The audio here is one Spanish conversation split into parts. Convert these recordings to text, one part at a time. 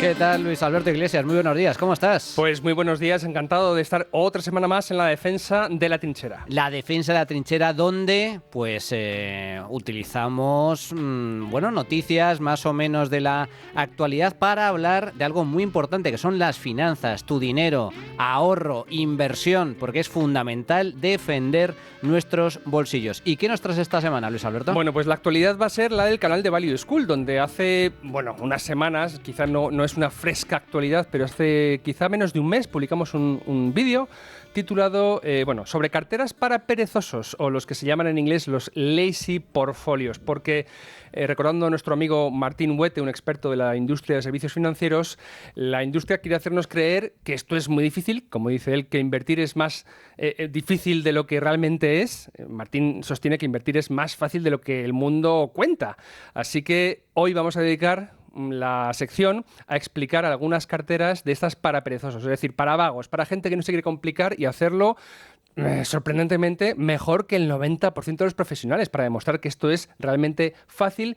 ¿Qué tal, Luis Alberto Iglesias? Muy buenos días, ¿cómo estás? Pues muy buenos días, encantado de estar otra semana más en la defensa de la trinchera. La defensa de la trinchera, donde pues utilizamos noticias más o menos de la actualidad para hablar de algo muy importante, que son las finanzas, tu dinero, ahorro, inversión, porque es fundamental defender nuestros bolsillos. ¿Y qué nos traes esta semana, Luis Alberto? Bueno, pues la actualidad va a ser la del canal de Value School, donde hace, unas semanas, quizá no es una fresca actualidad, pero hace quizá menos de un mes publicamos un vídeo titulado sobre carteras para perezosos, o los que se llaman en inglés los lazy portfolios, porque recordando a nuestro amigo Martín Huete, un experto de la industria de servicios financieros, la industria quiere hacernos creer que esto es muy difícil, como dice él, que invertir es más difícil de lo que realmente es. Martín sostiene que invertir es más fácil de lo que el mundo cuenta. Así que hoy vamos a dedicar la sección a explicar algunas carteras de estas para perezosos, es decir, para vagos, para gente que no se quiere complicar y hacerlo sorprendentemente mejor que el 90% de los profesionales, para demostrar que esto es realmente fácil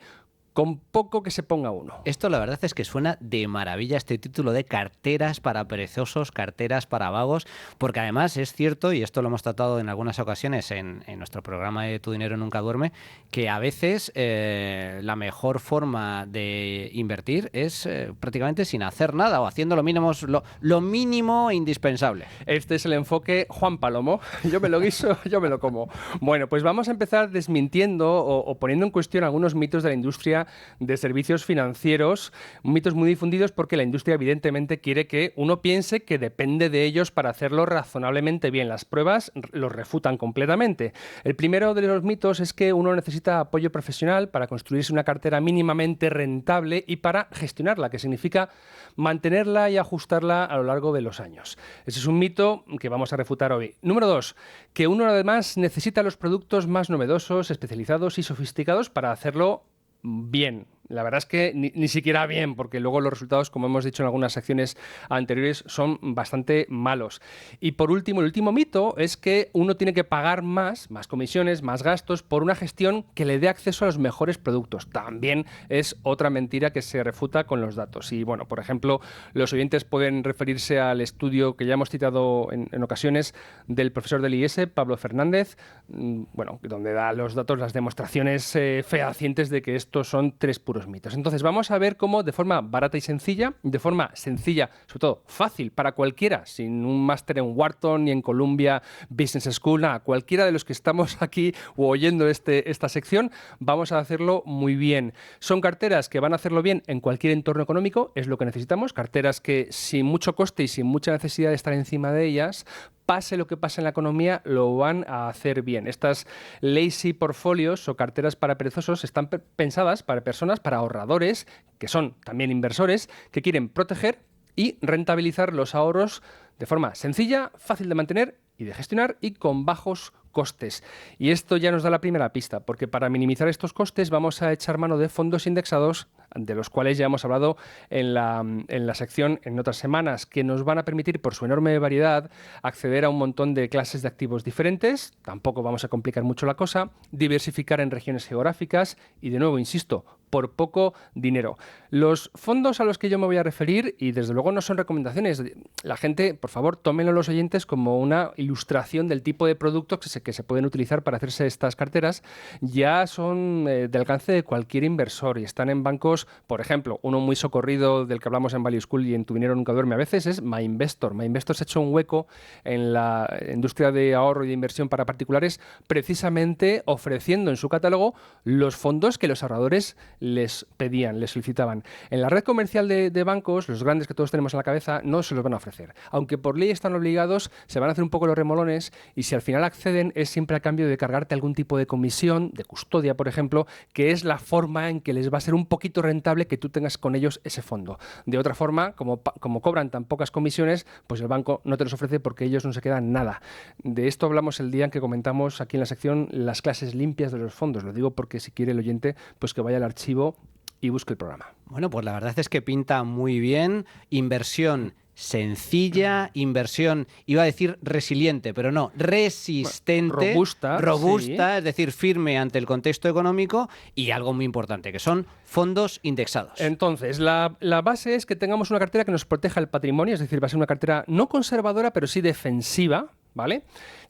con poco que se ponga uno. Esto la verdad es que suena de maravilla, este título de carteras para perezosos, carteras para vagos, porque además es cierto, y esto lo hemos tratado en algunas ocasiones en nuestro programa de Tu Dinero Nunca Duerme, que a veces la mejor forma de invertir es prácticamente sin hacer nada o haciendo lo mínimo indispensable. Este es el enfoque Juan Palomo. Yo me lo guiso, yo me lo como. Bueno, pues vamos a empezar desmintiendo o poniendo en cuestión algunos mitos de la industria de servicios financieros, mitos muy difundidos porque la industria evidentemente quiere que uno piense que depende de ellos para hacerlo razonablemente bien. Las pruebas los refutan completamente. El primero de los mitos es que uno necesita apoyo profesional para construirse una cartera mínimamente rentable y para gestionarla, que significa mantenerla y ajustarla a lo largo de los años. Ese es un mito que vamos a refutar hoy. Número 2, que uno además necesita los productos más novedosos, especializados y sofisticados para hacerlo bien. La verdad es que ni siquiera bien, porque luego los resultados, como hemos dicho en algunas secciones anteriores, son bastante malos. Y por último, el último mito es que uno tiene que pagar más comisiones, más gastos, por una gestión que le dé acceso a los mejores productos. También es otra mentira que se refuta con los datos. Y bueno, por ejemplo, los oyentes pueden referirse al estudio que ya hemos citado en ocasiones del profesor del IES, Pablo Fernández, donde da los datos, las demostraciones fehacientes de que estos son tres puros mitos. Entonces vamos a ver cómo de forma barata y sencilla, sobre todo fácil para cualquiera, sin un máster en Wharton ni en Columbia Business School, nada, cualquiera de los que estamos aquí o oyendo esta sección, vamos a hacerlo muy bien. Son carteras que van a hacerlo bien en cualquier entorno económico, es lo que necesitamos, carteras que sin mucho coste y sin mucha necesidad de estar encima de ellas, pase lo que pase en la economía, lo van a hacer bien. Estas lazy portfolios o carteras para perezosos están pensadas para personas, para ahorradores, que son también inversores, que quieren proteger y rentabilizar los ahorros de forma sencilla, fácil de mantener y de gestionar y con bajos costes. Y esto ya nos da la primera pista, porque para minimizar estos costes vamos a echar mano de fondos indexados, de los cuales ya hemos hablado en la sección en otras semanas, que nos van a permitir, por su enorme variedad, acceder a un montón de clases de activos diferentes. Tampoco vamos a complicar mucho la cosa, diversificar en regiones geográficas y, de nuevo, insisto, por poco dinero. Los fondos a los que yo me voy a referir, y desde luego no son recomendaciones, la gente, por favor, tómenlo los oyentes como una ilustración del tipo de productos que se pueden utilizar para hacerse estas carteras, ya son de alcance de cualquier inversor y están en bancos, por ejemplo, uno muy socorrido del que hablamos en Value School y en Tu Dinero Nunca Duerme a veces es MyInvestor. MyInvestor se ha hecho un hueco en la industria de ahorro y de inversión para particulares, precisamente ofreciendo en su catálogo los fondos que los ahorradores les pedían, les solicitaban. En la red comercial de bancos, los grandes que todos tenemos en la cabeza, no se los van a ofrecer. Aunque por ley están obligados, se van a hacer un poco los remolones y si al final acceden es siempre a cambio de cargarte algún tipo de comisión, de custodia, por ejemplo, que es la forma en que les va a ser un poquito rentable que tú tengas con ellos ese fondo. De otra forma, como cobran tan pocas comisiones, pues el banco no te los ofrece porque ellos no se quedan nada. De esto hablamos el día en que comentamos aquí en la sección las clases limpias de los fondos. Lo digo porque si quiere el oyente, pues que vaya al archivo y busque el programa. Bueno, pues la verdad es que pinta muy bien. Inversión sencilla, inversión, iba a decir resiliente, pero no, resistente, robusta, sí. Es decir, firme ante el contexto económico y algo muy importante, que son fondos indexados. Entonces, la base es que tengamos una cartera que nos proteja el patrimonio, es decir, va a ser una cartera no conservadora, pero sí defensiva, ¿vale?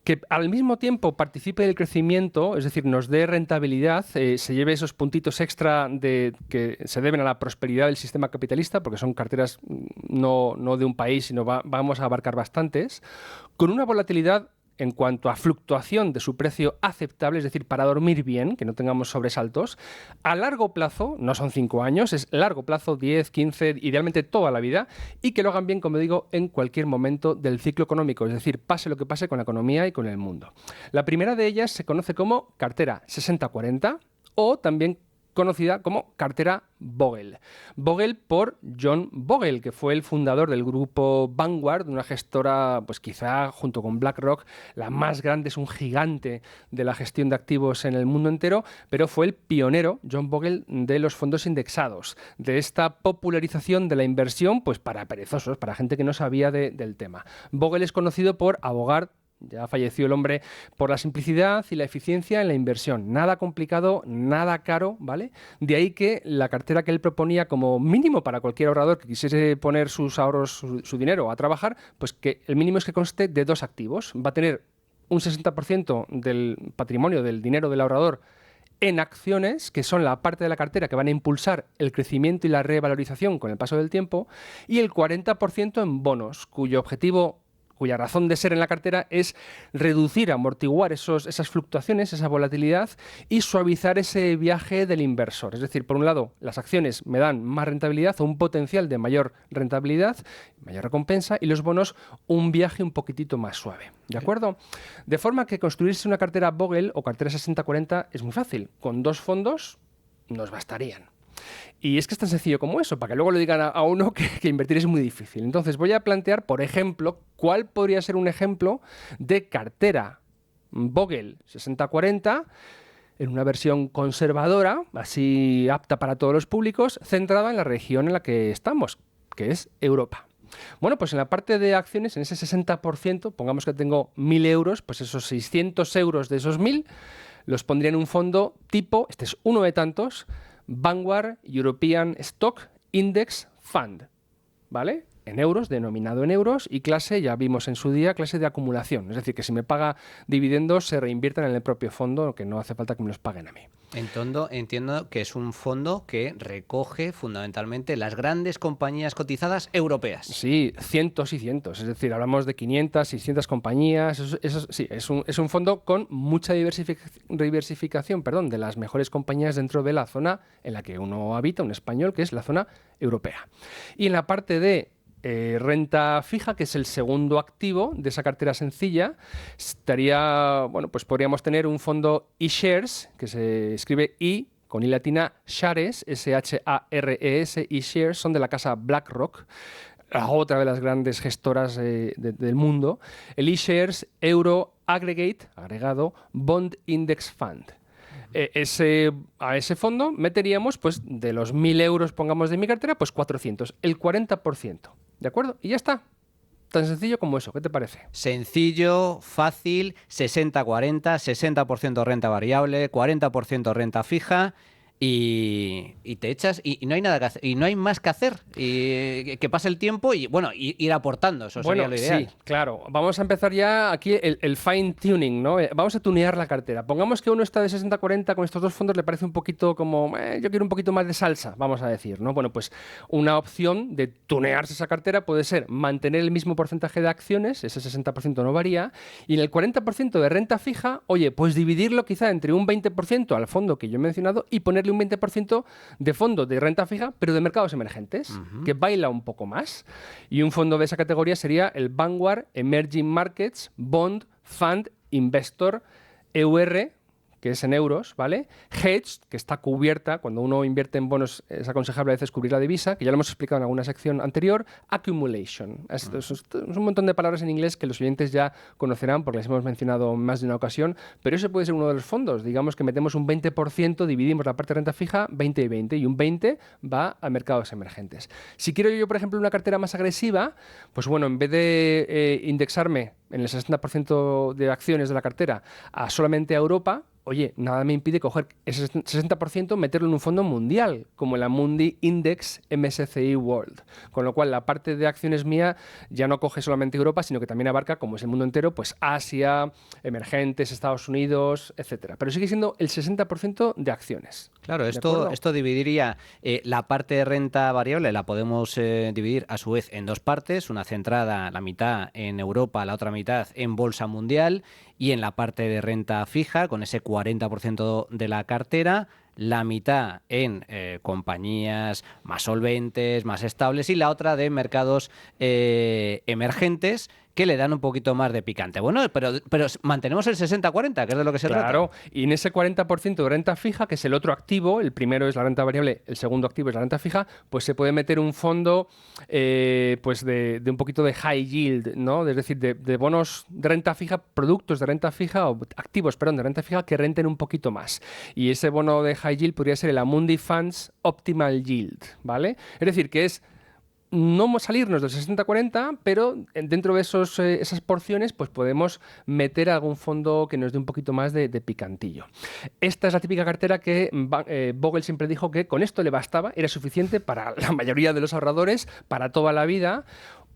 Que al mismo tiempo participe del crecimiento, es decir, nos dé rentabilidad, se lleve esos puntitos extra que se deben a la prosperidad del sistema capitalista, porque son carteras no de un país, sino vamos a abarcar bastantes, con una volatilidad en cuanto a fluctuación de su precio aceptable, es decir, para dormir bien, que no tengamos sobresaltos, a largo plazo, no son 5 años, es largo plazo, 10, 15, idealmente toda la vida, y que lo hagan bien, como digo, en cualquier momento del ciclo económico, es decir, pase lo que pase con la economía y con el mundo. La primera de ellas se conoce como cartera 60-40 o también conocida como cartera Bogle. Bogle por John Bogle, que fue el fundador del grupo Vanguard, una gestora, pues quizá junto con BlackRock, la más grande, es un gigante de la gestión de activos en el mundo entero, pero fue el pionero, John Bogle, de los fondos indexados, de esta popularización de la inversión, pues para perezosos, para gente que no sabía del tema. Bogle es conocido por abogar, ya falleció el hombre, por la simplicidad y la eficiencia en la inversión. Nada complicado, nada caro, ¿vale? De ahí que la cartera que él proponía como mínimo para cualquier ahorrador que quisiese poner sus ahorros, su dinero a trabajar, pues que el mínimo es que conste de 2 activos. Va a tener un 60% del patrimonio, del dinero del ahorrador, en acciones, que son la parte de la cartera que van a impulsar el crecimiento y la revalorización con el paso del tiempo, y el 40% en bonos, cuya razón de ser en la cartera es reducir, amortiguar esas fluctuaciones, esa volatilidad y suavizar ese viaje del inversor. Es decir, por un lado, las acciones me dan más rentabilidad o un potencial de mayor rentabilidad, mayor recompensa, y los bonos un viaje un poquitito más suave. ¿De acuerdo? De forma que construirse una cartera Bogle o cartera 60-40 es muy fácil. Con 2 fondos nos bastarían. Y es que es tan sencillo como eso, para que luego le digan a uno que invertir es muy difícil. Entonces voy a plantear, por ejemplo, cuál podría ser un ejemplo de cartera Bogle 60-40 en una versión conservadora, así apta para todos los públicos, centrada en la región en la que estamos, que es Europa. Bueno, pues en la parte de acciones, en ese 60%, pongamos que tengo 1.000 euros, pues esos 600 euros de esos 1.000 los pondría en un fondo tipo, este es uno de tantos, Vanguard European Stock Index Fund, ¿vale? En euros, denominado en euros, y clase, ya vimos en su día, clase de acumulación. Es decir, que si me paga dividendos, se reinvierten en el propio fondo, que no hace falta que me los paguen a mí. Entiendo que es un fondo que recoge fundamentalmente las grandes compañías cotizadas europeas. Sí, cientos y cientos. Es decir, hablamos de 500, 600 compañías. Sí, es un fondo con mucha diversificación, de las mejores compañías dentro de la zona en la que uno habita, un español, que es la zona europea. Y en la parte de renta fija, que es el segundo activo de esa cartera sencilla, pues podríamos tener un fondo iShares, que se escribe I con I latina, Shares, S-H-A-R-E-S, iShares, son de la casa BlackRock, otra de las grandes gestoras del mundo. El iShares Euro Aggregate, agregado, Bond Index Fund. A ese fondo meteríamos, pues, de los 1.000 euros, pongamos, de mi cartera, pues 400, el 40%. ¿De acuerdo? Y ya está. Tan sencillo como eso. ¿Qué te parece? Sencillo, fácil, 60-40, 60% renta variable, 40% renta fija. Y te echas y no hay nada que hacer, y no hay más que hacer, y que pase el tiempo y bueno, ir aportando, eso sería lo ideal. Sí, claro. Vamos a empezar ya aquí el fine tuning, ¿no? Vamos a tunear la cartera. Pongamos que uno está de 60-40 con estos 2 fondos, le parece un poquito como yo quiero un poquito más de salsa, vamos a decir, ¿no? Bueno, pues una opción de tunearse esa cartera puede ser mantener el mismo porcentaje de acciones, ese 60% no varía, y en el 40% de renta fija, oye, pues dividirlo quizá entre un 20% al fondo que yo he mencionado y ponerle un 20% de fondo de renta fija, pero de mercados emergentes, que baila un poco más. Y un fondo de esa categoría sería el Vanguard Emerging Markets Bond Fund Investor EUR, que es en euros, ¿vale? Hedged, que está cubierta, cuando uno invierte en bonos es aconsejable a veces cubrir la divisa, que ya lo hemos explicado en alguna sección anterior. Accumulation. Es un montón de palabras en inglés que los oyentes ya conocerán porque les hemos mencionado más de una ocasión, pero ese puede ser uno de los fondos. Digamos que metemos un 20%, dividimos la parte de renta fija, 20 y 20, y un 20 va a mercados emergentes. Si quiero yo, por ejemplo, una cartera más agresiva, pues bueno, en vez de indexarme en el 60% de acciones de la cartera a solamente a Europa, oye, nada me impide coger ese 60%, meterlo en un fondo mundial, como el Amundi Index MSCI World. Con lo cual, la parte de acciones mía ya no coge solamente Europa, sino que también abarca, como es el mundo entero, pues Asia, emergentes, Estados Unidos, etcétera. Pero sigue siendo el 60% de acciones. Claro, esto dividiría la parte de renta variable, la podemos dividir a su vez en dos partes, una centrada, la mitad en Europa, la otra mitad en bolsa mundial, y en la parte de renta fija, con ese 40% de la cartera, la mitad en compañías más solventes, más estables, y la otra de mercados emergentes, que le dan un poquito más de picante. Bueno, pero mantenemos el 60-40, que es de lo que se trata. Claro, y en ese 40% de renta fija, que es el otro activo, el primero es la renta variable, el segundo activo es la renta fija, pues se puede meter un fondo pues de un poquito de high yield, ¿no? Es decir, de bonos de renta fija, productos de renta fija, o activos, perdón, de renta fija que renten un poquito más. Y ese bono de high yield podría ser el Amundi Funds Optimal Yield, ¿vale? Es decir, que es no salirnos del 60-40, pero dentro de esas porciones pues podemos meter algún fondo que nos dé un poquito más de picantillo. Esta es la típica cartera que Bogle siempre dijo que con esto le bastaba, era suficiente para la mayoría de los ahorradores, para toda la vida.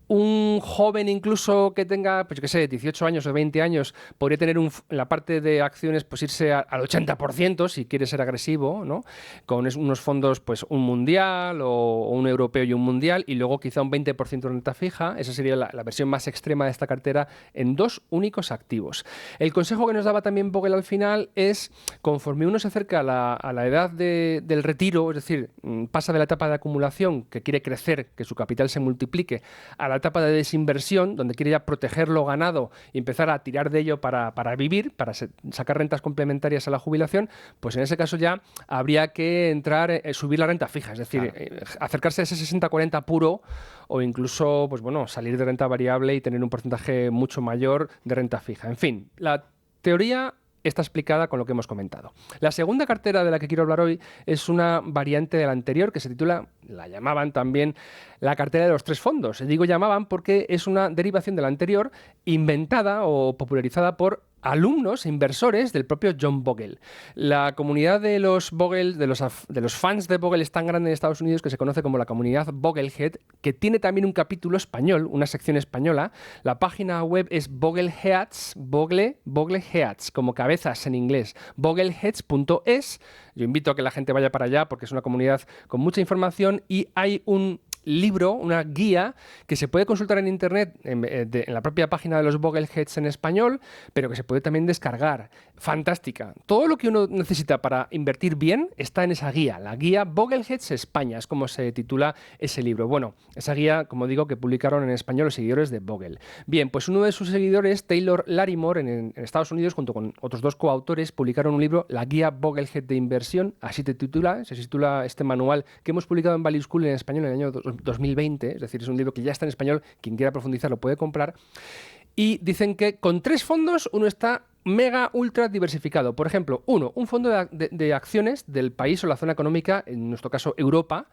Un joven incluso que tenga, pues yo qué sé, 18 años o 20 años, podría tener en la parte de acciones, pues irse al 80% si quiere ser agresivo, ¿no? Con unos fondos, pues un mundial o un europeo y un mundial, y luego quizá un 20% de renta fija. Esa sería la versión más extrema de esta cartera en dos únicos activos. El consejo que nos daba también Bogle al final es, conforme uno se acerca a la edad del retiro, es decir, pasa de la etapa de acumulación, que quiere crecer, que su capital se multiplique, a la etapa de desinversión, donde quiere ya proteger lo ganado y empezar a tirar de ello para vivir, para sacar rentas complementarias a la jubilación, pues en ese caso ya habría que entrar, subir la renta fija, es decir, acercarse a ese 60-40 puro, o incluso, pues bueno, salir de renta variable y tener un porcentaje mucho mayor de renta fija. En fin, la teoría está explicada con lo que hemos comentado. La segunda cartera de la que quiero hablar hoy es una variante de la anterior que se titula, la llamaban también la cartera de los tres fondos. Digo llamaban porque es una derivación de la anterior, inventada o popularizada por alumnos, inversores del propio John Bogle. La comunidad de los Bogle, de los fans de Bogle, es tan grande en Estados Unidos que se conoce como la comunidad Boglehead, que tiene también un capítulo español, una sección española. La página web es Bogleheads, Bogleheads, como cabezas en inglés, bogleheads.es. Yo invito a que la gente vaya para allá porque es una comunidad con mucha información, y hay un libro, una guía que se puede consultar en internet en la propia página de los Bogleheads en español, pero que se puede también descargar. Fantástica. Todo lo que uno necesita para invertir bien está en esa guía, la guía Bogleheads España, es como se titula ese libro. Bueno, esa guía, como digo, que publicaron en español los seguidores de Bogle. Bien, pues uno de sus seguidores, Taylor Larimore, en Estados Unidos, junto con otros dos coautores, publicaron un libro, la guía Boglehead de inversión, así se titula este manual que hemos publicado en Value School en español en el año 2020, es decir, es un libro que ya está en español, quien quiera profundizar lo puede comprar, y dicen que con tres fondos uno está mega ultra diversificado. Por ejemplo, un fondo de acciones del país o la zona económica, en nuestro caso Europa,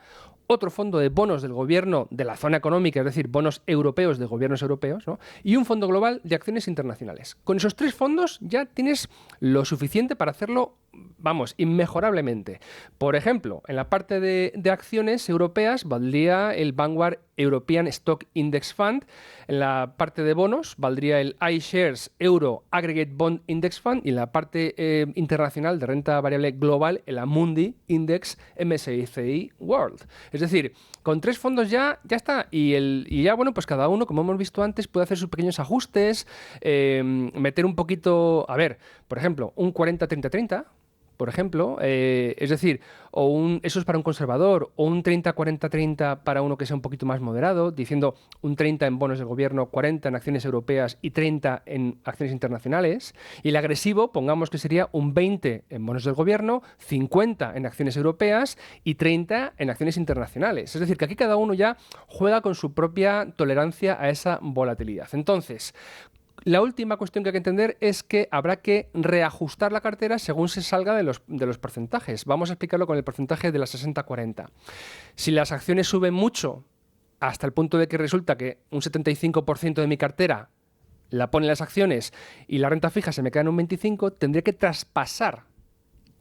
otro fondo de bonos del gobierno de la zona económica, es decir, bonos europeos de gobiernos europeos, ¿no? Y un fondo global de acciones internacionales. Con esos tres fondos ya tienes lo suficiente para hacerlo, vamos, inmejorablemente. Por ejemplo, en la parte de acciones europeas valdría el Vanguard European Stock Index Fund. En la parte de bonos valdría el iShares Euro Aggregate Bond Index Fund, y en la parte internacional de renta variable global, el Amundi Index MSCI World. Es decir, con tres fondos ya está. Y ya, bueno, pues cada uno, como hemos visto antes, puede hacer sus pequeños ajustes, meter un poquito, a ver, por ejemplo, un 40-30-30, por ejemplo, es decir, eso es para un conservador, o un 30-40-30 para uno que sea un poquito más moderado, diciendo un 30 en bonos del gobierno, 40 en acciones europeas y 30 en acciones internacionales. Y el agresivo, pongamos que sería un 20 en bonos del gobierno, 50 en acciones europeas y 30 en acciones internacionales. Es decir, que aquí cada uno ya juega con su propia tolerancia a esa volatilidad. Entonces, la última cuestión que hay que entender es que habrá que reajustar la cartera según se salga de los porcentajes. Vamos a explicarlo con el porcentaje de la 60-40. Si las acciones suben mucho, hasta el punto de que resulta que un 75% de mi cartera la ponen las acciones y la renta fija se me queda en un 25%, tendré que traspasar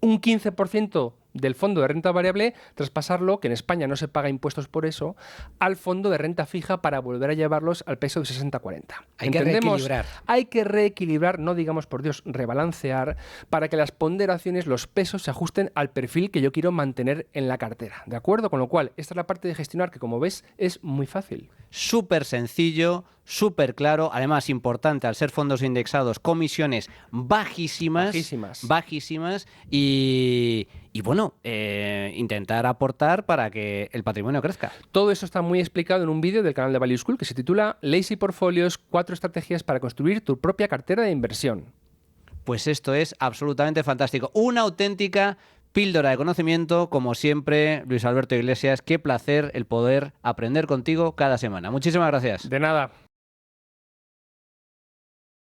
un 15% del fondo de renta variable, traspasarlo, que en España no se paga impuestos por eso, al fondo de renta fija para volver a llevarlos al peso de 60-40. Hay que reequilibrar. Hay que reequilibrar, no digamos por Dios, rebalancear, para que las ponderaciones, los pesos, se ajusten al perfil que yo quiero mantener en la cartera. ¿De acuerdo? Con lo cual, esta es la parte de gestionar que, como ves, es muy fácil. Súper sencillo, súper claro. Además, importante, al ser fondos indexados, comisiones bajísimas. Y bueno, intentar aportar para que el patrimonio crezca. Todo eso está muy explicado en un vídeo del canal de Value School que se titula Lazy Portfolios, 4 estrategias para construir tu propia cartera de inversión. Pues esto es absolutamente fantástico. Una auténtica píldora de conocimiento, como siempre, Luis Alberto Iglesias. Qué placer el poder aprender contigo cada semana. Muchísimas gracias. De nada.